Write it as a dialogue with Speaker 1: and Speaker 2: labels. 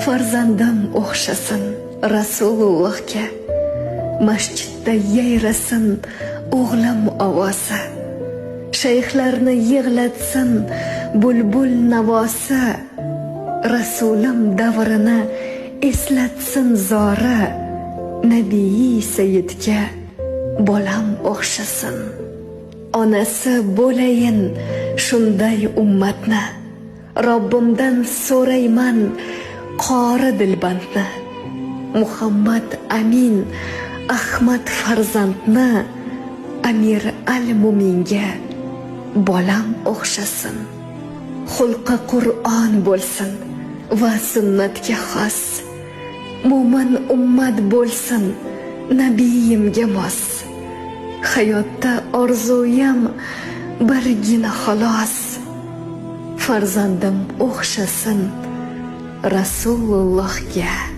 Speaker 1: farzandim o'xshasin Rasulullohga, masjidda yayrasin o'g'lim ovozi, shayxlarni yig'latsin bulbul navosi, Rasulim davrini eslatsin zora, Nabiy Sayyidga bolam o'xshasin. Onasi bo'layin shunday ummatni, Robbimdan so'rayman qori dilbandni. Muhammad Amin Ahmad farzandni, Amir al-Muminga bolam o'xshasin. Xulqi Qur'on bo'lsin va sunnatga xos, mo'min ummat bo'lsin nabiyimga mos. Hayotda orzuyam birgina xolos, farzandim o'xshasin Rasulullohga.